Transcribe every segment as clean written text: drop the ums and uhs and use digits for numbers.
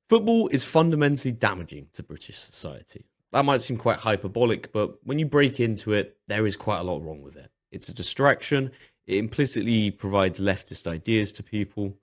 Football is fundamentally damaging to British society. That might seem quite hyperbolic, but when you break into it, there is quite a lot wrong with it. It's a distraction, it implicitly provides leftist ideas to people,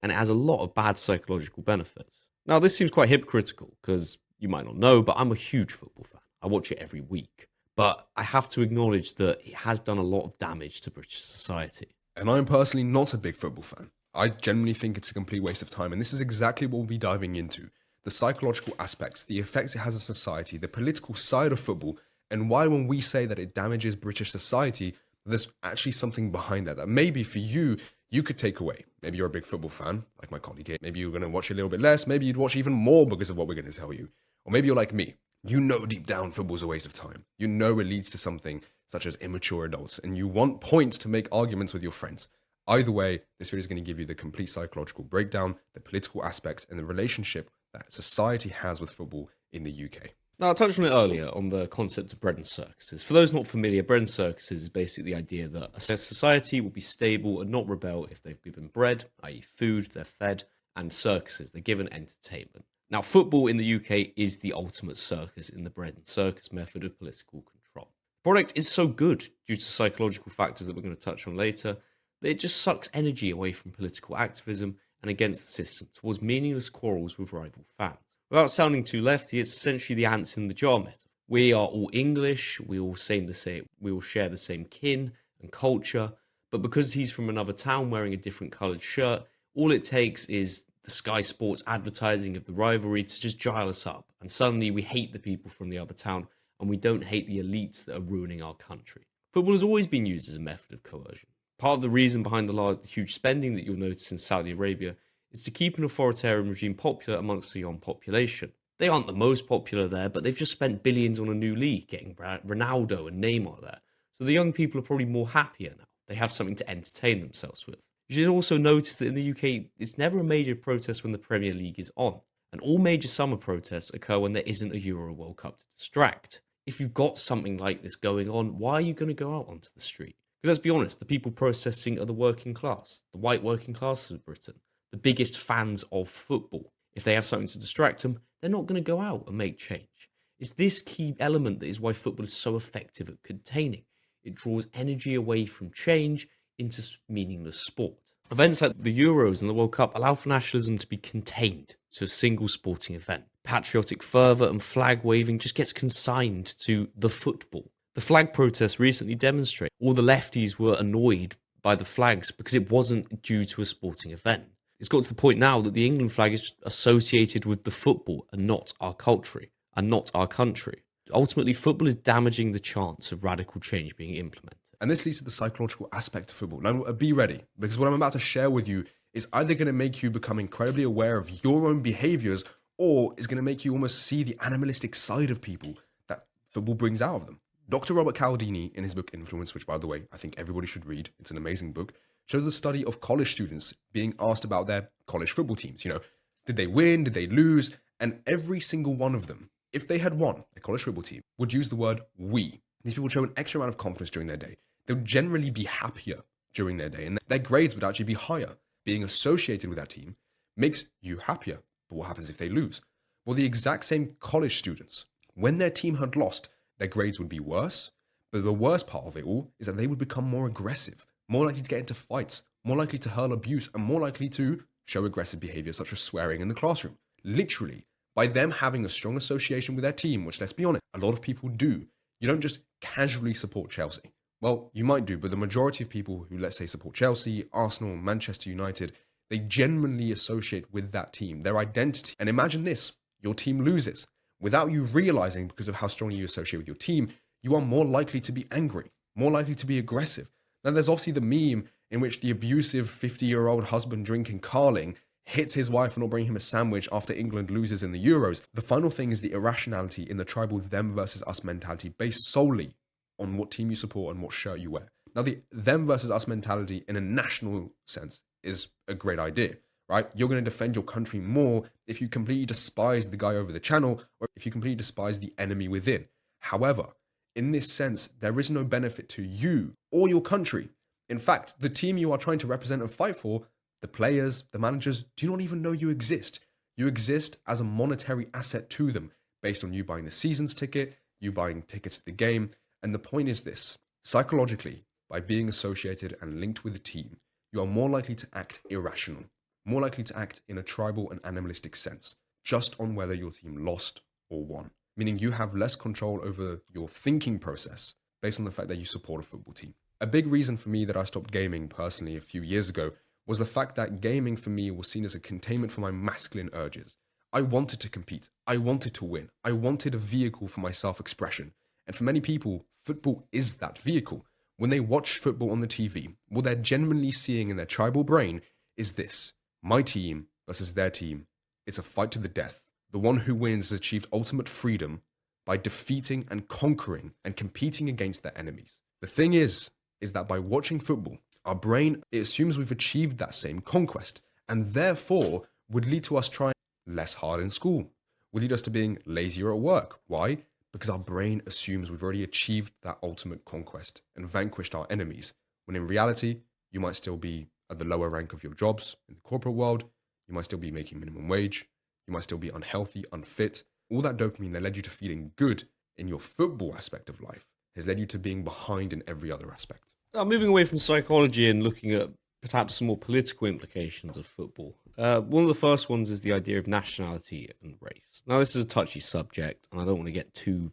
and it has a lot of bad psychological benefits. Now, this seems quite hypocritical because you might not know, but I'm a huge football fan. I watch it every week. But I have to acknowledge that it has done a lot of damage to British society. And I'm personally not a big football fan. I genuinely think it's a complete waste of time, and this is exactly what we'll be diving into. The psychological aspects, the effects it has on society, the political side of football, and why when we say that it damages British society, there's actually something behind that maybe for you, you could take away. Maybe you're a big football fan, like my colleague here. Maybe you're going to watch a little bit less. Maybe you'd watch even more because of what we're going to tell you. Or maybe you're like me. You know deep down football's a waste of time. You know it leads to something such as immature adults, and you want points to make arguments with your friends. Either way, this video is going to give you the complete psychological breakdown, the political aspects, and the relationship that society has with football in the UK. Now, I touched on it earlier on the concept of bread and circuses. For those not familiar, bread and circuses is basically the idea that a society will be stable and not rebel if they've given bread, i.e. food, they're fed, and circuses, they're given entertainment. Now, football in the UK is the ultimate circus in the bread and circus method of political control. The product is so good due to psychological factors that we're going to touch on later, that it just sucks energy away from political activism and against the system towards meaningless quarrels with rival fans. Without sounding too lefty, it's essentially the ants in the jar metaphor. We are all English, we all share the same kin and culture, but because he's from another town wearing a different coloured shirt, all it takes is the Sky Sports advertising of the rivalry to just gile us up, and suddenly we hate the people from the other town, and we don't hate the elites that are ruining our country. Football has always been used as a method of coercion. Part of the reason behind the huge spending that you'll notice in Saudi Arabia is to keep an authoritarian regime popular amongst the young population. They aren't the most popular there, but they've just spent billions on a new league, getting Ronaldo and Neymar there. So the young people are probably more happier now. They have something to entertain themselves with. You should also notice that in the UK, it's never a major protest when the Premier League is on. And all major summer protests occur when there isn't a Euro World Cup to distract. If you've got something like this going on, why are you going to go out onto the street? Because let's be honest, the people protesting are the working class, the white working classes of Britain, the biggest fans of football. If they have something to distract them, they're not going to go out and make change. It's this key element that is why football is so effective at containing. It draws energy away from change into meaningless sport. Events like the Euros and the World Cup allow for nationalism to be contained to a single sporting event. Patriotic fervour and flag waving just gets consigned to the football. The flag protests recently demonstrate all the lefties were annoyed by the flags because it wasn't due to a sporting event. It's got to the point now that the England flag is associated with the football and not our culture and not our country. Ultimately, football is damaging the chance of radical change being implemented. And this leads to the psychological aspect of football. Now, be ready, because what I'm about to share with you is either going to make you become incredibly aware of your own behaviors, or is going to make you almost see the animalistic side of people that football brings out of them. Dr. Robert Cialdini, in his book Influence, which, by the way, I think everybody should read, it's an amazing book, shows the study of college students being asked about their college football teams. Did they win? Did they lose? And every single one of them, if they had won a college football team, would use the word we. These people show an extra amount of confidence during their day. They would generally be happier during their day, and their grades would actually be higher. Being associated with that team makes you happier. But what happens if they lose? Well, the exact same college students, when their team had lost, their grades would be worse. But the worst part of it all is that they would become more aggressive, more likely to get into fights, more likely to hurl abuse, and more likely to show aggressive behavior such as swearing in the classroom. Literally, by them having a strong association with their team, which, let's be honest, a lot of people do. You don't just casually support Chelsea. Well, you might do, but the majority of people who, let's say, support Chelsea, Arsenal, Manchester United, they genuinely associate with that team, their identity. And imagine this, your team loses. Without you realizing, because of how strongly you associate with your team, you are more likely to be angry, more likely to be aggressive. Now, there's obviously the meme in which the abusive 50-year-old husband drinking Carling hits his wife for not bringing him a sandwich after England loses in the Euros. The final thing is the irrationality in the tribal them versus us mentality based solely on what team you support and what shirt you wear. Now, the them versus us mentality in a national sense is a great idea, right? You're going to defend your country more if you completely despise the guy over the channel or if you completely despise the enemy within. However, in this sense, there is no benefit to you or your country. In fact, the team you are trying to represent and fight for, the players, the managers, do not even know you exist. You exist as a monetary asset to them based on you buying the season's ticket, you buying tickets to the game. And the point is this: psychologically, by being associated and linked with the team, you are more likely to act irrational, more likely to act in a tribal and animalistic sense, just on whether your team lost or won. Meaning you have less control over your thinking process based on the fact that you support a football team. A big reason for me that I stopped gaming personally a few years ago was the fact that gaming for me was seen as a containment for my masculine urges. I wanted to compete. I wanted to win. I wanted a vehicle for my self-expression. And for many people, football is that vehicle. When they watch football on the TV, what they're genuinely seeing in their tribal brain is this: my team versus their team. It's a fight to the death. The one who wins has achieved ultimate freedom by defeating and conquering and competing against their enemies. The thing is that by watching football, our brain, it assumes we've achieved that same conquest, and therefore would lead to us trying less hard in school, would lead us to being lazier at work. Why? Because our brain assumes we've already achieved that ultimate conquest and vanquished our enemies, when in reality, you might still be at the lower rank of your jobs in the corporate world, you might still be making minimum wage, you might still be unhealthy, unfit. All that dopamine that led you to feeling good in your football aspect of life has led you to being behind in every other aspect. Moving away from psychology and looking at perhaps some more political implications of football. One of the first ones is the idea of nationality and race. Now, this is a touchy subject, and I don't want to get too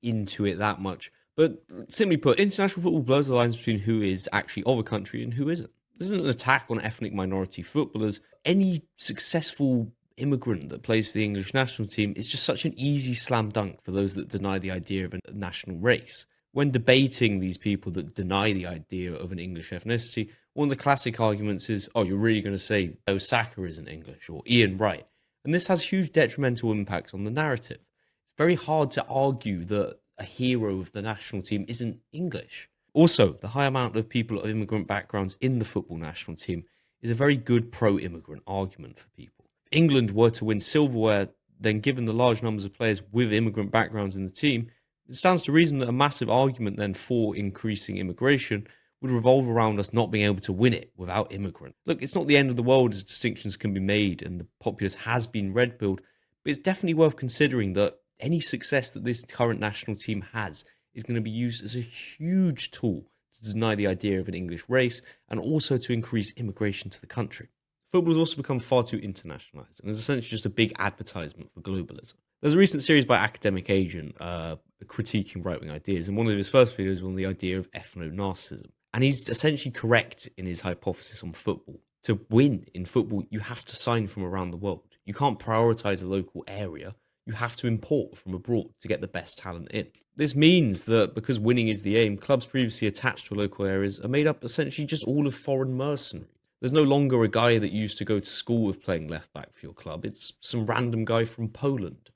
into it that much. But simply put, international football blurs the lines between who is actually of a country and who isn't. This isn't an attack on ethnic minority footballers. Any successful immigrant that plays for the English national team is just such an easy slam dunk for those that deny the idea of a national race. When debating these people that deny the idea of an English ethnicity, one of the classic arguments is, oh, you're really going to say Osaka isn't English or Ian Wright. And this has huge detrimental impacts on the narrative. It's very hard to argue that a hero of the national team isn't English. Also, the high amount of people of immigrant backgrounds in the football national team is a very good pro-immigrant argument for people. If England were to win silverware, then given the large numbers of players with immigrant backgrounds in the team, it stands to reason that a massive argument then for increasing immigration would revolve around us not being able to win it without immigrants. Look, it's not the end of the world as distinctions can be made and the populace has been red-pilled, but it's definitely worth considering that any success that this current national team has is going to be used as a huge tool to deny the idea of an English race and also to increase immigration to the country. Football has also become far too internationalised and is essentially just a big advertisement for globalism. There's a recent series by Academic Agent critiquing right-wing ideas, and one of his first videos was on the idea of ethno-narcissism. And he's essentially correct in his hypothesis on football. To win in football, you have to sign from around the world. You can't prioritise a local area. You have to import from abroad to get the best talent in. This means that because winning is the aim, clubs previously attached to local areas are made up essentially just all of foreign mercenaries. There's no longer a guy that used to go to school with playing left back for your club. It's some random guy from Poland.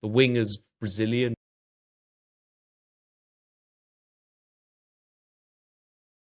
The winger's Brazilian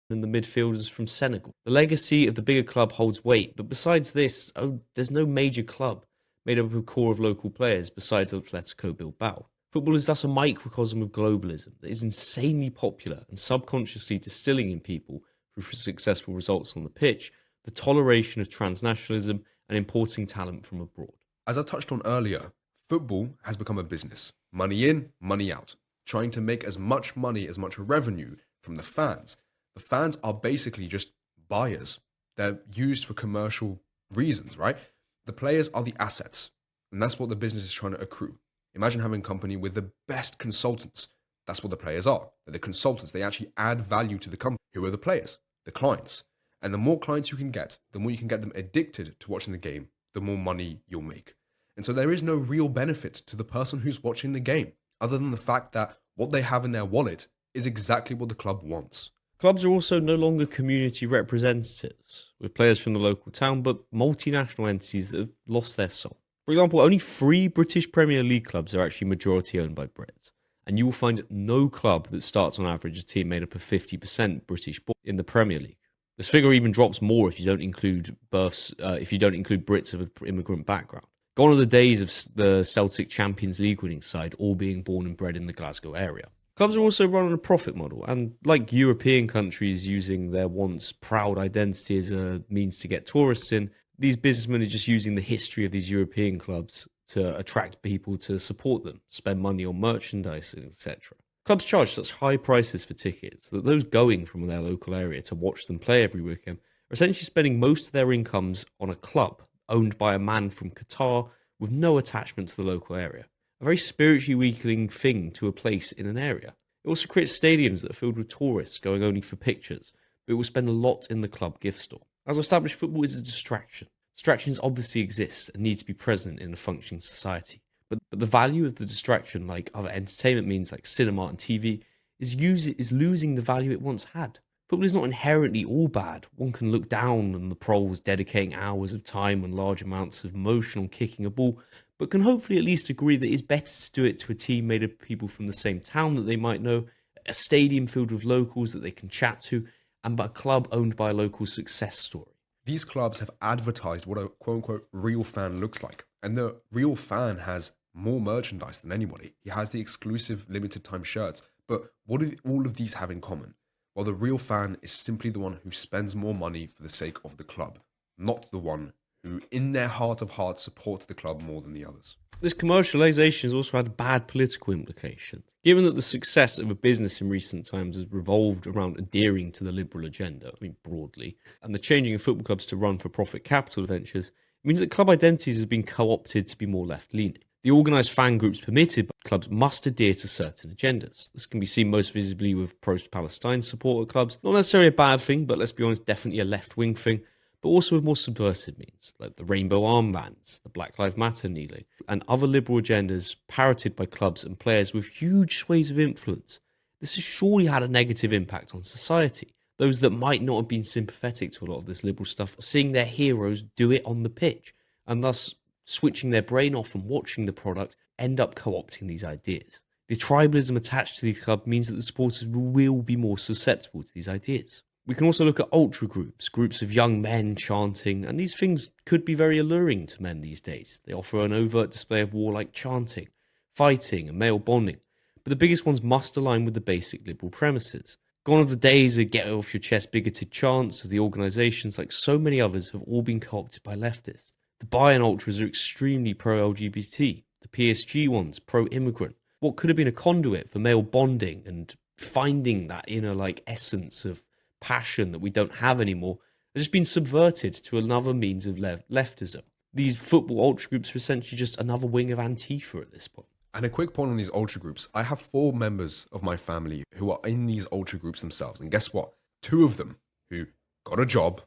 and the midfielders from Senegal. The legacy of the bigger club holds weight, but besides this, there's no major club made up of a core of local players besides Atletico Bilbao. Football is thus a microcosm of globalism that is insanely popular and subconsciously distilling in people, through successful results on the pitch, the toleration of transnationalism and importing talent from abroad. As I touched on earlier, football has become a business. Money in, money out. Trying to make as much money, as much revenue from the fans. The fans are basically just buyers. They're used for commercial reasons, right? The players are the assets. And that's what the business is trying to accrue. Imagine having a company with the best consultants. That's what the players are. They're the consultants. They actually add value to the company. Who are the players? The clients. And the more clients you can get, the more you can get them addicted to watching the game, the more money you'll make. And so there is no real benefit to the person who's watching the game, other than the fact that what they have in their wallet is exactly what the club wants. Clubs are also no longer community representatives, with players from the local town, but multinational entities that have lost their soul. For example, only 3 British Premier League clubs are actually majority owned by Brits, and you will find no club that starts on average a team made up of 50% British in the Premier League. This figure even drops more if you don't include Brits of an immigrant background. Gone are the days of the Celtic Champions League winning side all being born and bred in the Glasgow area. Clubs are also run on a profit model, and like European countries using their once proud identity as a means to get tourists in, these businessmen are just using the history of these European clubs to attract people to support them, spend money on merchandise, etc. Clubs charge such high prices for tickets that those going from their local area to watch them play every weekend are essentially spending most of their incomes on a club owned by a man from Qatar with no attachment to the local area. A very spiritually weakening thing to a place in an area. It also creates stadiums that are filled with tourists going only for pictures, but will spend a lot in the club gift store. As established, football is a distraction. Distractions obviously exist and need to be present in a functioning society. But the value of the distraction, like other entertainment means like cinema and TV, is losing the value it once had. Football is not inherently all bad. One can look down on the pros dedicating hours of time and large amounts of emotion on kicking a ball, but can hopefully at least agree that it's better to do it to a team made of people from the same town that they might know, a stadium filled with locals that they can chat to, and a club owned by a local success story. These clubs have advertised what a quote-unquote real fan looks like. And the real fan has more merchandise than anybody. He has the exclusive limited time shirts. But what do all of these have in common? Well, the real fan is simply the one who spends more money for the sake of the club, not the one who, in their heart of hearts, supports the club more than the others. This commercialisation has also had bad political implications. Given that the success of a business in recent times has revolved around adhering to the liberal agenda, broadly, and the changing of football clubs to run for profit capital ventures, it means that club identities have been co-opted to be more left-leaning. The organised fan groups permitted by clubs must adhere to certain agendas. This can be seen most visibly with pro-Palestine supporter clubs. Not necessarily a bad thing, but let's be honest, definitely a left-wing thing. But also with more subversive means, like the rainbow armbands, the Black Lives Matter kneeling, and other liberal agendas parroted by clubs and players with huge swathes of influence. This has surely had a negative impact on society. Those that might not have been sympathetic to a lot of this liberal stuff are seeing their heroes do it on the pitch, and thus switching their brain off and watching the product end up co-opting these ideas. The tribalism attached to the club means that the supporters will be more susceptible to these ideas. We can also look at ultra groups, groups of young men chanting, and these things could be very alluring to men these days. They offer an overt display of warlike chanting, fighting, and male bonding. But the biggest ones must align with the basic liberal premises. Gone are the days of get off your chest bigoted chants, as the organisations, like so many others, have all been co-opted by leftists. The Bayern Ultras are extremely pro-LGBT, the PSG ones pro-immigrant. What could have been a conduit for male bonding and finding that inner essence of passion that we don't have anymore has just been subverted to another means of leftism. These football ultra groups are essentially just another wing of Antifa at this point. And a quick point on these ultra groups. I have 4 members of my family who are in these ultra groups themselves. And guess what? 2 of them who got a job,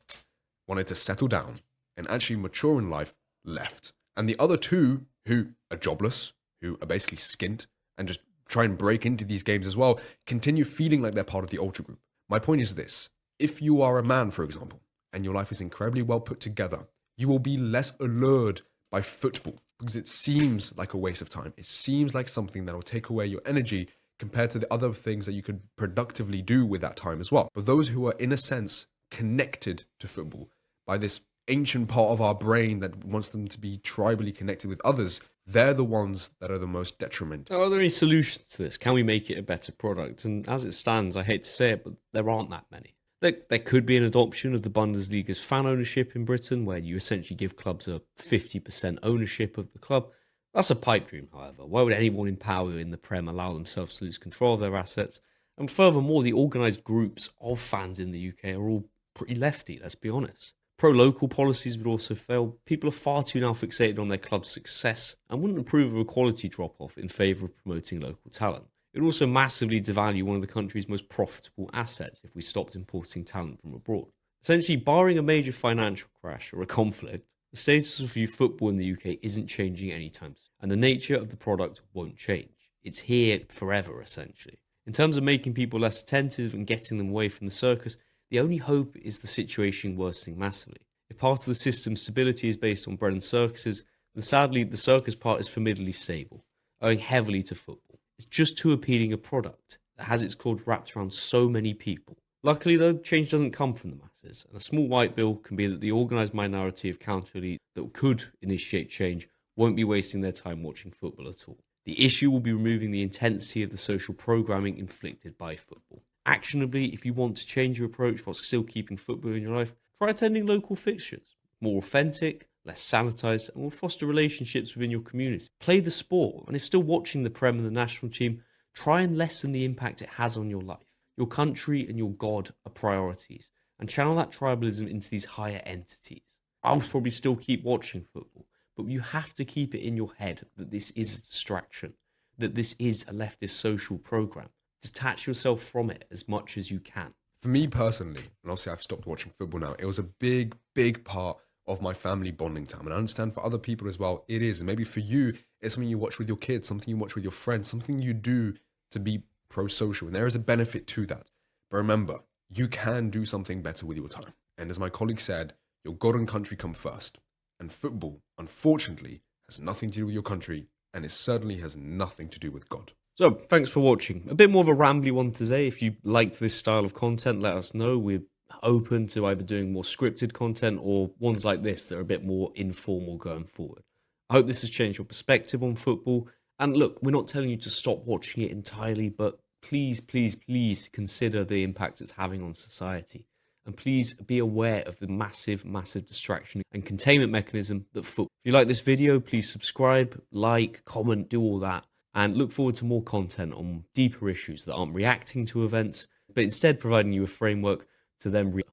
wanted to settle down, and actually mature in life, left. And the other 2 who are jobless, who are basically skint, and just try and break into these games as well, continue feeling like they're part of the ultra group. My point is this: if you are a man, for example, and your life is incredibly well put together, you will be less allured by football because it seems like a waste of time. It seems like something that will take away your energy compared to the other things that you could productively do with that time as well. But those who are, in a sense, connected to football by this ancient part of our brain that wants them to be tribally connected with others, they're the ones that are the most detrimental. Are there any solutions to this? Can we make it a better product? And as it stands, I hate to say it, but there aren't that many. There could be an adoption of the Bundesliga's fan ownership in Britain, where you essentially give clubs a 50% ownership of the club. That's a pipe dream, however. Why would anyone in power in the Prem allow themselves to lose control of their assets? And furthermore, the organised groups of fans in the UK are all pretty lefty, let's be honest. Pro-local policies would also fail. People are far too now fixated on their club's success and wouldn't approve of a quality drop-off in favour of promoting local talent. It would also massively devalue one of the country's most profitable assets if we stopped importing talent from abroad. Essentially, barring a major financial crash or a conflict, the status of youth football in the UK isn't changing anytime soon, and the nature of the product won't change. It's here forever, essentially. In terms of making people less attentive and getting them away from the circus, the only hope is the situation worsening massively. If part of the system's stability is based on bread and circuses, then sadly the circus part is formidably stable, owing heavily to football. It's just too appealing a product that has its claws wrapped around so many people. Luckily though, change doesn't come from the masses, and a small white bill can be that the organised minority of counter elite that could initiate change won't be wasting their time watching football at all. The issue will be removing the intensity of the social programming inflicted by football. Actionably, if you want to change your approach while still keeping football in your life, try attending local fixtures. More authentic, less sanitized, and will foster relationships within your community. Play the sport, and if still watching the Prem and the national team, try and lessen the impact it has on your life. Your country and your God are priorities, and channel that tribalism into these higher entities. I'll probably still keep watching football, but you have to keep it in your head that this is a distraction, that this is a leftist social program. Detach yourself from it as much as you can. For me personally, and obviously I've stopped watching football now, it was a big, big part of my family bonding time. And I understand for other people as well, it is. And maybe for you, it's something you watch with your kids, something you watch with your friends, something you do to be pro-social. And there is a benefit to that. But remember, you can do something better with your time. And as my colleague said, your God and country come first. And football, unfortunately, has nothing to do with your country, and it certainly has nothing to do with God. So, thanks for watching. A bit more of a rambly one today. If you liked this style of content, let us know. We're open to either doing more scripted content or ones like this that are a bit more informal going forward. I hope this has changed your perspective on football. And look, we're not telling you to stop watching it entirely, but please, please, please consider the impact it's having on society. And please be aware of the massive, massive distraction and containment mechanism that football. If you like this video, please subscribe, like, comment, do all that. And look forward to more content on deeper issues that aren't reacting to events, but instead providing you a framework to then